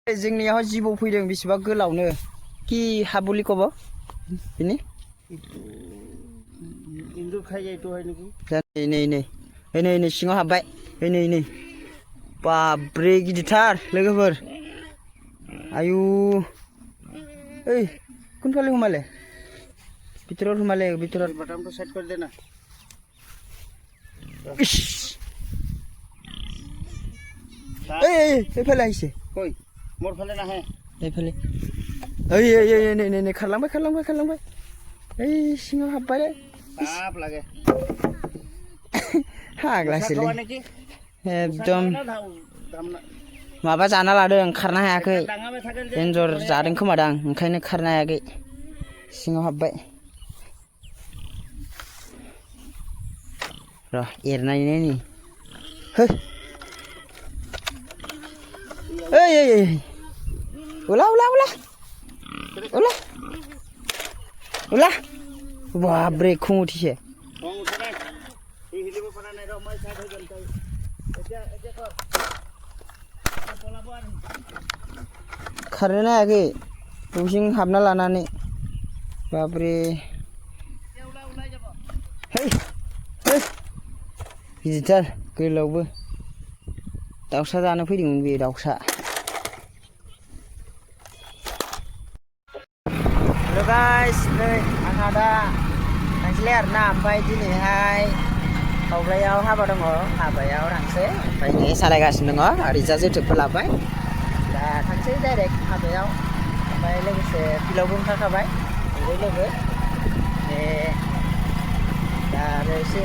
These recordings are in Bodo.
जोंनियाव जिबौ फैदों बेसेबा गोलावनो कि हाबुलि कब बिनि इन्दुर खायजायथ' हाय नोंखौ नै सिङाव हाबबाय नै बाब्रे गिदिरथार लोगोफोर आयु ओइ कोनफाले हुमाले बिथोराव हुमाले बिथोराव बटन को सेट कर देना ए फैला आइसे कोई मोर फले ना है ए फैले ओइ नै खारलांबाय ओइ सिङाव हाबबाय साप लागे हाग्लासोलै एकदम माबा जाना लादों खारनो हायाखै एन्जर जादों खोमादां ओंखायनो खारनो हायाखै सिङाव हाबबाय र' एरनायनि नै हो ओइ उला बाब्रे खुं उठिसे खारनो हायाखै दंसिं हाबना लानानै बाब्रे गिदिरथार गोलावबो दाउसा जानो फैदोंमोन बे दाउसा हेल' गाइस नै आंहा दा थांसैलाय आरोना ओमफ्राय दिनैहाय खावब्रायाव हाबा दङ हाबायाव थांसै ओमफ्राय नै सालायगासिनो दङ ओरैजा जोथोबबो लाबाय दा थांसै डाइरेक्ट हाबायाव ओमफ्राय लोगोसे फिल्डआवबो ओंखारखाबाय लोगो दा आरो एसे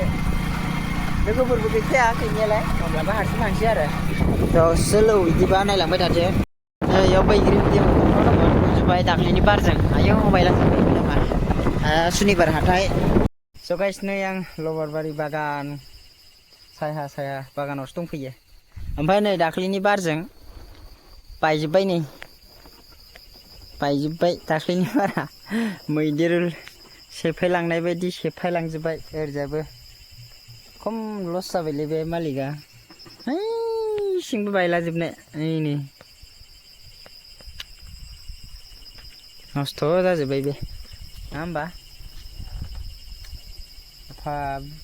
लोगोफोरबो गैखाया गैनायालाय माब्लाबा हारसिं थांसै आरो दसे लौ बिदिबा नायलांबाय थादो इयाव बैग्रि बिदि मोनजोब्बाय दाख्लैनि बारजों आयौ मबाइला नामा सुनिबार हाथाय स' गाइस नै आं लबारबारि बागान साया बागानावसो दंफैयो ओमफ्राय नै दाख्लैनि बारजों बायजोब्बाय दाख्लैनि बारा मैदेर सेफायलांनाय बायदि सेफायलांजोब्बाय ओरैजाबो खम लस जाबायलै बे मालिकआ सिंबो बायलाजोबनाय नै नस्थ' जाजोब्बाय बे नङा होमबा एफा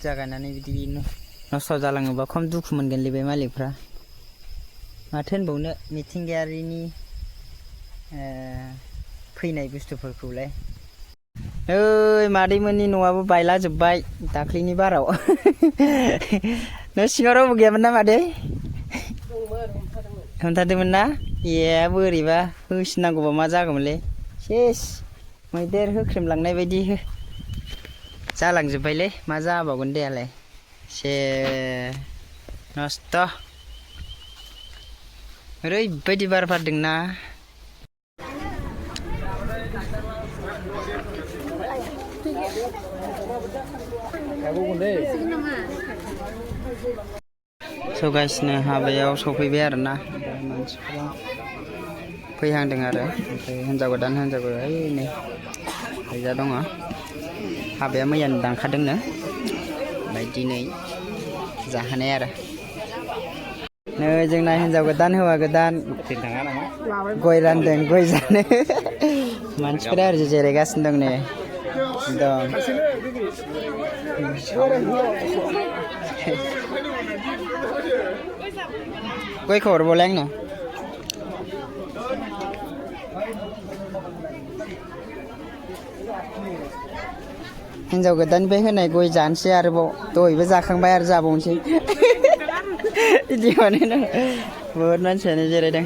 जागायनानै बिदि नस्थ' जालाङोबा खम दुखु मोनगोनलै बे मालिकफ्रा माथो होनबावनो मिथिंगायारिनि फैनाय बुस्थुफोरखौलाय ओइ मादैमोननि न'आबो बायलाजोब्बाय दाख्लैनि बाराव न' सिङाव रावबो गैयामोन ना मादै हमथादोंमोन ना ए बोरैबा होसिननांगौबा मा जागौमोनलै सेस मैदेर होख्रेमलांनाय बायदि जालांजोब्बायलै मा जाबावगोन देयालाय से नस्थ' ओरैबायदि बार बारदोंना सगासिनो हाबायाव सफैबाय आरोना मानसिफोरा फैहांदों आरो ओमफ्राय हिन्जाव गोदान ओइ नै ओइजा दङ हाबाया मैयानो दानखादोंनो ओमफ्राय दिनै जाहोनाय आरो नै जोंना हिन्जाव गोदान हौवा गोदान गय रानदों गय जानो मानसिफोरा ओरै जिरायगासिनो दं नै दं गयखौ हरबावलाय आंनो हिन्जाव गोदाननिफ्राय होनाय गय जानोसै आरोबाव दहायबो जाखांबाय आरो जाबावनोसै बिदि माने बहुद मानसियानो जिरायदों